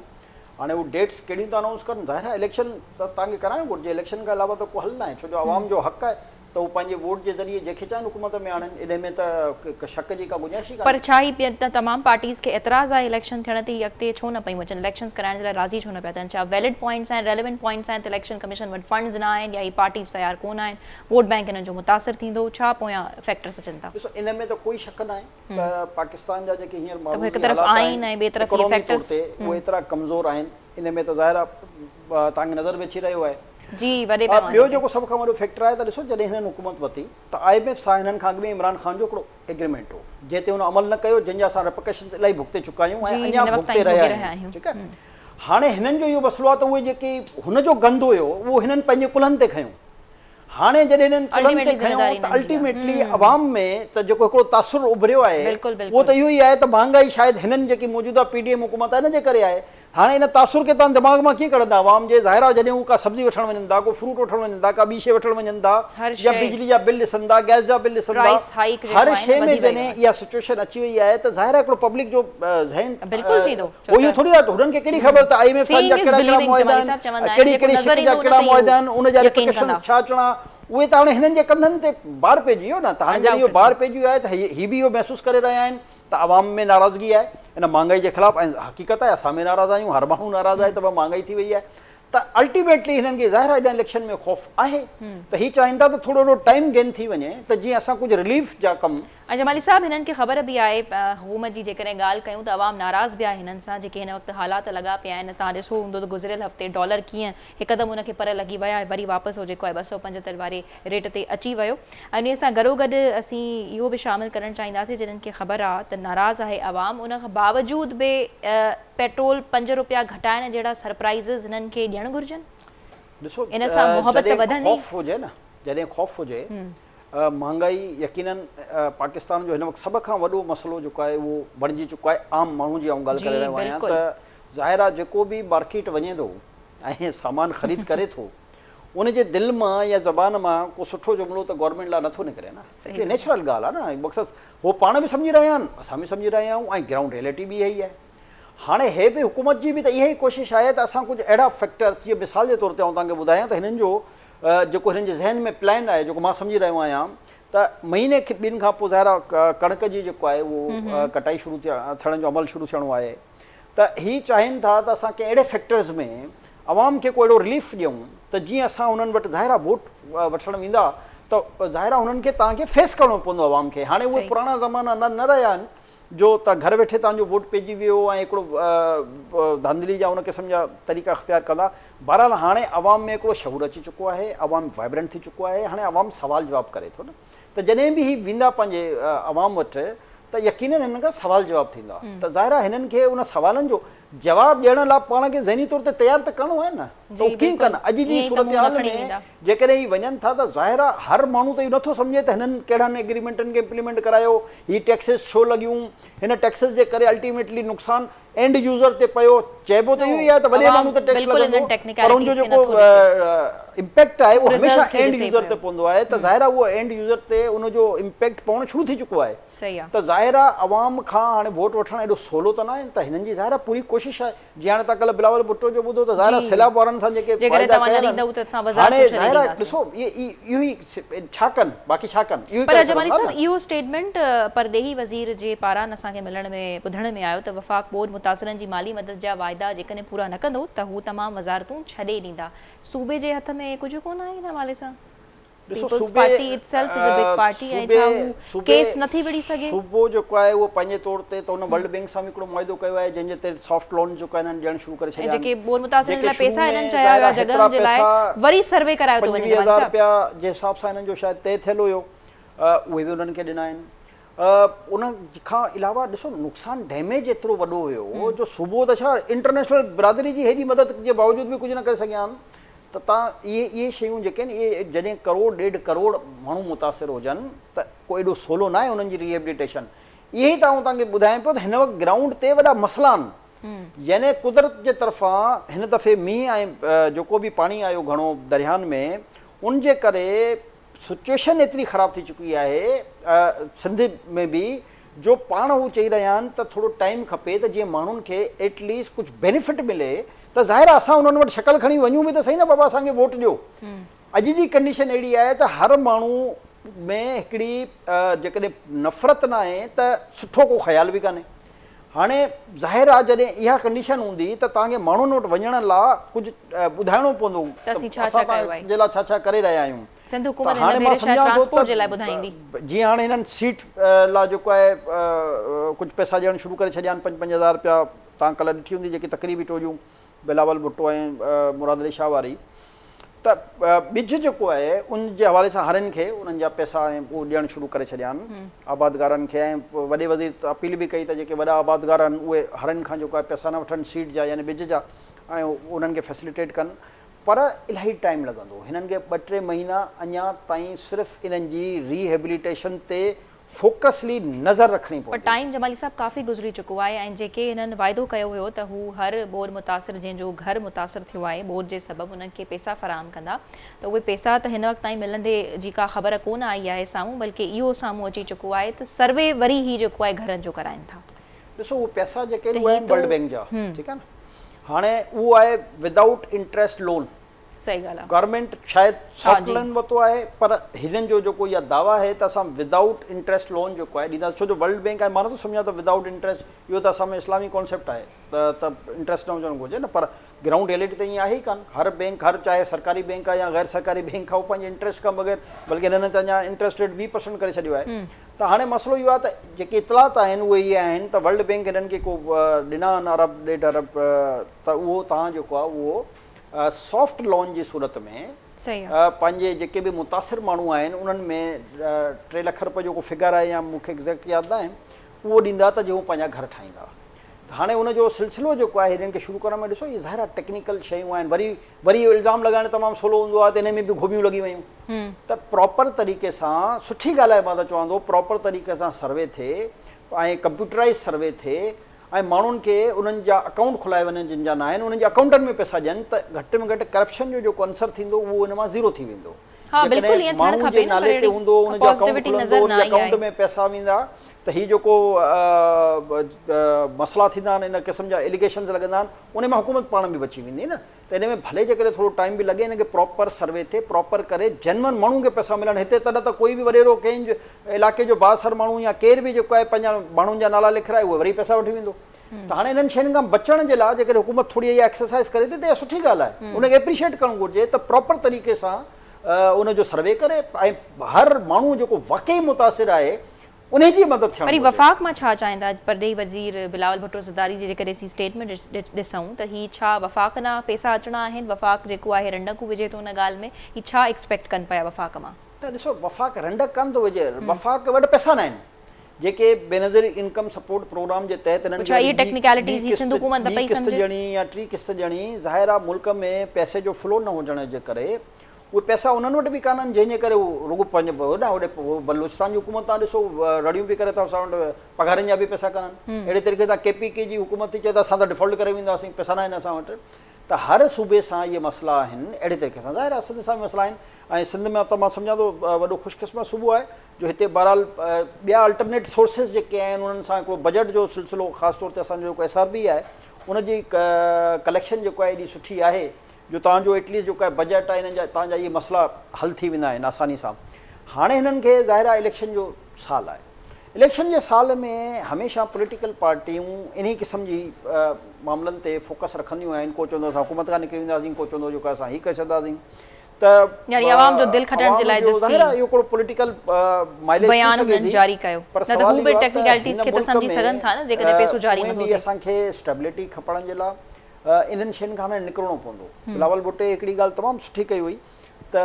B: हाणे उहे डेट्स कहिड़ियूं था अनाउंस कनि ज़ाहिर आहे इलेक्शन त तव्हांखे कराइणु घुरिजे इलेक्शन खां अलावा त को हल न आहे छो जो आवाम जो हक़ आहे त उहो पंहिंजे वोट जे ज़रिए जंहिंखे चाहीनि हुकूमत में आणनि इन में त शक जी का गुंजाइश ई
A: पर छा ही तमामु पार्टीज़ खे एतिराज़ आहे इलेक्शन थियण ते अॻिते छो न पयूं अचनि इलेक्शन्स कराइण जे लाइ राज़ी छो न पिया थियनि छा वैलिड पॉइंट्स आहिनि रेलेवेंट पॉइंट्स आहिनि त इलेक्शन कमीशन वटि फंड्स न आहिनि या ही पार्टीज़ तयारु कोन आहिनि वोट बैंक हिननि जो मुतासिर थींदो छा पोयां फैक्टर्स अचनि था
B: ॾिसो इन में त कोई शक न आहे त पाकिस्तान जा जेके हींअर माण्हू
A: हिकु तरफ़ आइन ऐं ॿिए तरफ़ इहे फैक्टर्स
B: उहे एतिरा कमज़ोर आहिनि इन में त ज़ाहिर आहे तव्हांखे नज़र में अची रहियो आहे
A: जी वॾे
B: ॿियो जेको सभ खां वॾो फैक्टर आहे त ॾिसो जॾहिं हिननि हुकूमत वरिती त IMF सां हिननि खां अॻु में इमरान ख़ान जो हिकिड़ो एग्रीमेंट हो जंहिं ते हुन अमल न कयो जंहिंजा असां रिपरकशन्स इलाही भुगते चुका आहियूं ऐं अञा भुगते रहिया आहियूं ठीकु आहे हाणे हिननि जो इहो मसइलो आहे त उहे जेके हुनजो गंद हुयो उहो हिननि पंहिंजे कुल्हनि ते खयूं हाणे जॾहिं हिननि कुल्हनि ते खयूं त अल्टीमेटली अवाम में त जेको हिकिड़ो तासुर उभरियो आहे उहो त इहो ई आहे त महांगाई शायदि हिननि जेकी मौजूदा PDM हुकूमत आहे इन जे करे आहे हाणे इन तासुर खे तव्हां दिमाग़ मां कीअं कढंदा आवाम जे ज़ाहिर आहे जॾहिं हू का सब्ज़ी वठणु वञनि था को फ्रूट वठणु वञनि था का ॿी शइ वठणु वञनि था या बिजली जा बिल ॾिसनि था गैस जा बिल ॾिसनि था हर शइ में जॾहिं इहा सिचुएशन अची वई आहे त ज़ाहिर आहे हिकिड़ो पब्लिक जो ज़हन उहो इहो थोरी आहे त हुननि खे कहिड़ी ख़बर त IMF जा कहिड़ा कहिड़ा मुआइदा आहिनि कहिड़ी कहिड़ी शिक जा कहिड़ा मुआइदा आहिनि उन जा रिपरकशन्स छा अचणा उहे त हाणे हिननि जे कंधनि ते भार पइजी वियो न त हाणे जॾहिं इहो भार पइजी वियो आहे त हीअ बि इहो महसूसु करे रहिया आहिनि त आवाम में नाराज़गी आहे इन महांगाई जे ख़िलाफ़ ऐं हक़ीक़त आहे असां में नाराज़ आहियूं हर माण्हू नाराज़ आहे त महांगाई थी वई आहे त अल्टीमेटली हिननि खे ज़ाहिर आहे इलेक्शन में ख़ौफ़ आहे त हीअ चाहिनि था त थोरो टाइम गेन थी वञे त जीअं असां कुझु रिलीफ जा कम
A: ऐं जमाली साहब हिननि खे ख़बर बि आहे हुकूमत जी जेकॾहिं ॻाल्हि कयूं त अवाम नाराज़ बि आहे हिननि सां जेके हिन वक़्तु हालात लॻा पिया आहिनि तव्हां ॾिसो हूंदो त गुज़िरियल हफ़्ते डॉलर कीअं हिकदमि उनखे पर लॻी विया वरी वापसि हो जेको आहे 275 वारे रेट ते अची वियो ऐं उन सां गॾोगॾु असीं इहो बि शामिलु करणु चाहींदासीं जिन्हनि खे ख़बर आहे त नाराज़ आहे अवाम उन खां बावजूदि बि पेट्रोल 5 रुपया घटाइण जहिड़ा सरप्राइज़िस हिननि खे ॾियणु घुरिजनि
B: ॾिसो
A: इन सां मोहबत वधंदी
B: ख़ौफ़ हुजे न जॾहिं ख़ौफ़ हुजे महांगाई यकीनन पाकिस्तान जो हिन वक़्तु सभ खां वॾो मसइलो जेको आहे उहो बणिजी चुको आहे आम माण्हू जी आऊं ॻाल्हि करे रहियो आहियां त ज़ाहिर आहे जेको बि मार्केट वञे थो ऐं सामान ख़रीद करे थो उन जे दिलि मां या ज़बान मां को सुठो जुमिलो त गवर्नमेंट लाइ नथो निकिरे न हिकिड़ी नेचुरल ॻाल्हि आहे न मक़सदु उहो पाण बि सम्झी रहिया आहिनि असां बि सम्झी रहिया आहियूं ऐं ग्राउंड रियलिटी बि इहा ई आहे हाणे हे बि हुकूमत जी बि त इहा ई कोशिशि आहे त असां कुझु अहिड़ा फैक्टर्स जीअं मिसाल जे तौर ते आऊं तव्हांखे ॿुधायां त हिननि जो जेको हिननि जे ज़हन में प्लान आहे जेको मां सम्झी रहियो आहियां त महीने ॿिनि खां पोइ ज़ाहिर कणिक जी जेको आहे उहो कटाई शुरू थियण जो अमल शुरू थियणो आहे त हीअ चाहिनि था त असां कंहिं अहिड़े फैक्टर्स में अवाम खे को अहिड़ो रिलीफ ॾियूं त जीअं असां उन्हनि वटि ज़ाहिर आहे वोट वठणु वेंदा त ज़ाहिर आहे उन्हनि खे तव्हांखे फेस करिणो पवंदो अवाम खे हाणे उहे पुराणा ज़माना न रहिया आहिनि जो त घर वेठे तव्हांजो वोट पइजी वियो ऐं हिकिड़ो धांधली जा उन क़िस्म जा तरीक़ा अख़्तियार कंदा बहरहाल हाणे अवाम में हिकिड़ो शहूर अची चुको आहे अवाम वाइब्रेंट थी चुको आहे हाणे अवाम सवाल जवाबु करे थो न त जॾहिं बि हीअ वेंदा पंहिंजे अवाम वटि त यकीनन हिन खां सवाल जवाबु थींदा त ज़ाहिर आहे हिननि खे उन सवालनि जो जवाबु ॾियण लाइ पाण खे ज़हनी तौर ते तयारु त करिणो आहे न त उहो कीअं कनि अॼु जी सूरत हाल में जेकॾहिं हीअ वञनि था त ज़ाहिर आहे हर माण्हू त इहो नथो सम्झे त हिननि कहिड़नि एग्रीमेंटनि खे इम्प्लीमेंट करायो हीअ टैक्सिस छो लॻियूं हिन टैक्सेस जे करे अल्टीमेटली नुक़सान एंड यूज़र ते पियो चइबो त इहो ई आहे त वॾे माण्हू ते टैक्स लॻंदो पर उनजो जेको इम्पैक्ट आहे उहो हमेशा एंड यूज़र ते पवंदो आहे त ज़ाहिर आहे उहो एंड यूज़र ते उनजो इम्पैक्ट पवणु शुरू थी चुको आहे
A: सही आहे
B: त ज़ाहिर आहे अवाम खां हाणे वोट वठणु एॾो सवलो त न आहे त हिननि जी ज़ाहिर आहे पूरी कोशिशि आहे जीअं हाणे तव्हां कल्ह बिलावल भुट्टो जो ॿुधो त ज़ाहिर आहे सैलाब वारनि सां जेके हाणे ज़ाहिर आहे ॾिसो इहो ई छा कनि बाक़ी छा कनि
A: पर जमाली साहब इहो स्टेटमेंट परॾेही वज़ीर जे पारां असांखे मिलण में ॿुधण में आयो त वफ़ाक बोर्ड मुतासिरनि जी माली मदद जा वाइदा जेकॾहिं पूरा न कंदो त हू तमामु वज़ारतूं छॾे ॾींदा सूबे जे हथ में कुझु कोन आहे हिन हवाले सां
B: सूबो जेको आहे उहो पंहिंजे तौर ते त हुन वर्ल्ड बैंक सां हिकिड़ो मुआइदो कयो आहे जंहिंजे ते सॉफ्ट लोन जेको आहे हिननि ॾियणु शुरू करे छॾिया
A: जेके बोर्ड मुतासिरनि लाइ पैसा हिननि चया हुआ जॻहनि जे लाइ वरी सर्वे करायो थो वञे
B: 50,000 रुपया जे हिसाब सां हिननि जो शायदि तय थियल हुयो उहे बि उन्हनि खे ॾिना आहिनि उन खां अलावा ॾिसो नुक़सानु डैमेज एतिरो वॾो हुयो जो सूबो त छा इंटरनेशनल बिरादरी जी हेॾी मदद जे बावजूदि बि कुझु न करे सघिया आहिनि त तव्हां इहे शयूं जेके आहिनि इहे जॾहिं करोड़ 1.5 करोड़ माण्हू मुतासिर हुजनि त को एॾो सवलो न आहे उन्हनि जी रिहेबिलिटेशन इहे ई तव्हांखे ॿुधायां पियो त हिन वक़्तु ग्राउंड ते वॾा मसइला आहिनि यानी कुदरत जे तरफ़ां हिन दफ़े मींहुं ऐं जेको बि पाणी आयो घणो दरियानि में उन जे करे सिचुएशन एतिरी ख़राबु थी चुकी आहे सिंध में बि जो पाण हू चई रहिया आहिनि त थोरो टाइम खपे त जीअं माण्हुनि खे एटलीस्ट कुझु बेनिफिट मिले त ज़ाहिर आहे असां उन्हनि वटि शकल खणी वञूं बि त सही न बाबा असांखे वोट ॾियो अॼु जी कंडीशन अहिड़ी आहे त हर माण्हू में हिकिड़ी जेकॾहिं नफ़रत न आहे त सुठो को ख़्याल बि कान्हे हाणे ज़ाहिर आहे जॾहिं इहा कंडीशन हूंदी त तव्हांखे माण्हुनि वटि वञण लाइ कुझु ॿुधाइणो पवंदो जे लाइ छा छा करे रहिया आहियूं हाणे मां सम्झां थो त जीअं हाणे हिननि सीट लाइ जेको आहे कुझु पैसा ॾियणु शुरू करे छॾिया आहिनि 5,000 रुपया तव्हां कल्ह ॾिठी हूंदी जेकी तकरीबी टोलियूं बिलावल भुट्टो ऐं मुराद अली शाह वारी त ॿिज जेको आहे उन जे हवाले सां हरनि खे उन्हनि जा पैसा ऐं उहो ॾियणु शुरू करे छॾिया आहिनि आबादगारनि खे ऐं वॾे वज़ीर त अपील बि कई त जेके वॾा आबादगार आहिनि उहे हरनि खां जेको आहे पैसा न वठनि सीट जा यानी ॿिज जा ऐं उन्हनि खे फैसिलिटेट कनि पर इलाही टाइम लॻंदो हिननि खे 2-3 महीना अञा ताईं सिर्फ़ु इन्हनि जी रिहेबिलिटेशन ते फोकसली नज़र रखणी पवंदी
A: पर टाइम जमाली साहब काफ़ी गुज़री चुको आहे ऐं जेके हिननि वाइदो कयो हुयो त हू हर बोर्ड मुतासिर जंहिंजो घर मुतासिर थियो आहे बोर्ड जे सबबु उन्हनि खे पैसा फ़राहम कंदा त उहे पैसा त हिन वक़्तु ताईं मिलंदे जी का ख़बर कोन आई आहे साम्हूं बल्कि इहो साम्हूं अची चुको आहे त सर्वे वरी ई जेको आहे घरनि जो कराइनि था
B: ॾिसो उहे पैसा जेके आहिनि वर्ल्ड बैंक जा ठीकु आहे न हाणे उहो आहे विदाउट इंट्रस्ट लोन
A: सही ॻाल्हि आहे
B: गवर्नमेंट शायदि सॉफ्ट लोन वरितो आहे पर हिननि जो जेको इहा दावा आहे त असां विदाउट इंट्रस्ट लोन जेको आहे ॾींदासीं छो जो वर्ल्ड बैंक आहे मां नथो सम्झां त विदाउट इंट्रस्ट इहो त असां में इस्लामी कॉन्सेप्ट आहे त इंट्रस्ट न हुजणु घुरिजे न पर ग्राउंड रियलिटी त ईअं आहे ई कान हर बैंक हर चाहे सरकारी बैंक आहे या गैर सरकारी बैंक आहे उहो पंहिंजे इंट्रस्ट खां बग़ैर बल्कि हिननि त अञा इंट्रस्ट रेट 20% करे छॾियो आहे त हाणे मसइलो इहो आहे त जेके इतलात आहिनि उहे इहे आहिनि त वर्ल्ड बैंक हिननि खे को ॾिना आहिनि अरब 1.5 अरब त उहो तव्हां जेको आहे उहो सॉफ्ट लोन जी सूरत में पंहिंजे जेके बि मुतासिर माण्हू आहिनि उन्हनि में 3 लख रुपए जो को फिगर आहे या मूंखे एग्ज़ैक्ट यादि न आहे उहो ॾींदा त जो पंहिंजा घर ठाहींदा त हाणे उनजो सिलसिलो जेको आहे हिननि खे शुरू करण में ॾिसो इहे ज़ाहिर आहे टेक्निकल शयूं आहिनि वरी इल्ज़ाम लॻाइणु तमामु सवलो हूंदो आहे त हिन में बि घुमियूं लॻी वयूं त प्रॉपर तरीक़े सां सुठी ॻाल्हि आहे मां त चवंदो प्रॉपर तरीक़े सां सर्वे थिए ऐं कंप्यूटराइज़ सर्वे थिए ऐं माण्हुनि खे उन्हनि जा अकाउंट खुलाए वञनि जिन जा न आहिनि उन्हनि जे अकाउंटनि में पैसा ॾियनि त घटि में घटि करप्शन जो जेको अंसर थींदो उहो हुन मां ज़ीरो थी वेंदो माण्हू जे नाले ते हूंदो उनजो अकाउंट खुलंदो उन अकाउंट में पैसा वेंदा त हीअ जेको मसइला थींदा आहिनि इन क़िस्म जा एलिगेशन्स लॻंदा आहिनि उन मां हुकूमत पाण बि बची वेंदी न त इन में भले जेकॾहिं थोरो टाइम बि लॻे हिनखे प्रॉपर सर्वे थिए प्रॉपर करे जेन्युइन माण्हू खे पैसा मिलनि हिते तॾहिं त कोई बि वॾेरो कंहिं इलाइक़े जो बासर माण्हू या केर बि जेको आहे पंहिंजा माण्हुनि जा नाला लिखाए उहे वरी पैसा वठी वेंदो त हाणे हिननि शयुनि खां बचण जे लाइ जेकॾहिं हुकूमत थोरी इहा एक्सरसाइज़ करे थी त इहा सुठी ॻाल्हि आहे उनखे एप्रिशिएट करणु घुरिजे त प्रॉपर तरीक़े सां उनजो सर्वे करे ऐं हर माण्हू जेको वाक़ई मुतासिर आहे उन जी मदद थियणु
A: वरी वफ़ाक़ मां छा चाहींदा परॾेही वज़ीर बिलावल भुट्टो ज़रदारी जी जेकॾहिं असीं स्टेटमेंट ॾिसूं त हीअ छा वफ़ाक़ ना पैसा अचणा आहिनि वफ़ाक़ जेको आहे रंडकू विझे थो हुन ॻाल्हि में हीअ छा एक्सपेक्ट कनि पिया वफ़ाक़ मां
B: त ॾिसो वफ़ाक़ रंडक कान थो विझे वफ़ाक़ वटि पैसा न आहिनि जेके बेनज़ीर इनकम सपोर्ट प्रोग्राम जे तहत हिननि किस्त ॾियणी या 3 किस्त ॾियणी ज़ाहिर आहे मुल्क में पैसे जो फ्लो न हुजण जे करे उहे पैसा उन्हनि वटि बि कान आहिनि जंहिंजे करे उहो रुॻो पंहिंजो न होॾे बलूचिस्तान जी हुकूमत तव्हां ॾिसो रड़ियूं बि करे था, असां वटि पघारनि जा बि पैसा कान आहिनि। अहिड़े तरीक़े सां KPK जी हुकूमत थी चए त असां त डिफॉल्ट करे वेंदासीं, पैसा न आहिनि असां वटि। त हर सूबे सां इहे मसइला आहिनि। अहिड़े तरीक़े सां ज़ाहिर आहे सिंध सां बि मसइला आहिनि, ऐं सिंध में त मां सम्झां थो वॾो ख़ुशकिस्मत सूबो आहे जो हिते बहरहाल ॿिया अल्टरनेट सोर्सिस जेके आहिनि उन्हनि सां हिकिड़ो बजट जो सिलसिलो ख़ासि तौर ते असांजो जेको SRB आहे उनजी कलेक्शन जेको आहे एॾी सुठी आहे जो तव्हांजो एटलीस्ट जेको आहे बजट आहे हिननि जा तव्हांजा इहे मसइला हल थी वेंदा आहिनि आसानी सां। हाणे हिननि खे ज़ाहिर आहे इलेक्शन जो साल आहे। इलेक्शन जे साल में हमेशह पॉलिटिकल पार्टियूं इन क़िस्म जी मामलनि ते फोकस रखंदियूं आहिनि। को चवंदो असां हुकूमत खां निकिरी वेंदासीं, को चवंदो जेको असां हीअ करे छॾंदासीं। त
A: यानी आवाम जो दिल खटण जे लाइ जस्ट
B: ज़ाहिर आहे इहो हिकिड़ो पॉलिटिकल माइलेज
A: बयान उन्हनि जारी कयो, न त हू बि टेक्निकलिटीज़ खे त सम्झी सघनि था न जेकॾहिं पैसो जारी नथो थिए।
B: असांखे स्टेबिलिटी खपण जे लाइ इन्हनि शयुनि खां हाणे निकिरणो पवंदो। बिलावल भुट्टे हिकिड़ी ॻाल्हि तमामु सुठी कई हुई त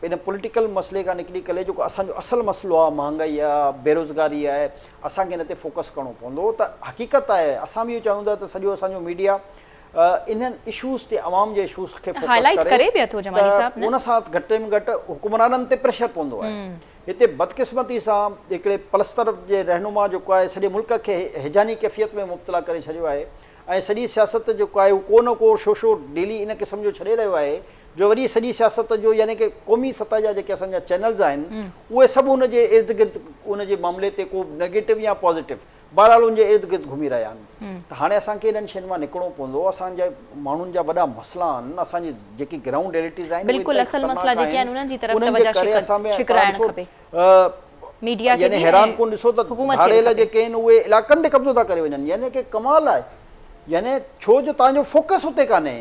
B: इन पॉलिटिकल मसइले खां निकिरी करे जेको असांजो असल मसइलो आहे महांगाई आहे, बेरोज़गारी आहे, असांखे हिन ते फोकस करिणो पवंदो। त हक़ीक़त आहे असां बि इहो चाहियूं था त सॼो असांजो मीडिया इन्हनि इशूज़ ते अवाम जे इशूज़ खे
A: हाईलाइट करे बि थो जमाली साहब,
B: उन सां घटि में घटि हुकुमराननि ते प्रेशर पवंदो आहे। हिते बदकिस्मती सां हिकिड़े पलस्तर जे रहनुमा जेको आहे सॼे मुल्क खे हिजानी कैफ़ियत में मुब्तला करे छॾियो आहे ऐं सॼी सियासत जेको आहे उहो को न को शो डेली इन क़िस्म जो छॾे रहियो आहे जो वरी सॼी सियासत जो यानी कि क़ौमी सतह जा जेके असांजा चैनल्स आहिनि उहे सभु उनजे इर्द गिर्द उनजे मामले ते को नेगेटिव या पॉज़िटिव बहरहाल उनजे इर्द गिर्द घुमी रहिया आहिनि। त हाणे असांखे इन्हनि शयुनि मां निकिरणो पवंदो। असांजा माण्हुनि जा वॾा मसइला आहिनि, असांजी जेकी ग्राउंड रियलिटीज़ आहिनि
A: बिल्कुलु असल मसइला जेके आहिनि उन्हनि जी तरफ़ तवज्जो शिकराइण खपे। मीडिया खे
B: यानी हैरान कोन ॾिसो त धाड़ेल जेके आहिनि उहे इलाइक़नि ते कब्ज़ो था करे वञनि, यानी कि कमाल आहे। यानी छो जो तव्हांजो फोकस उते कान्हे।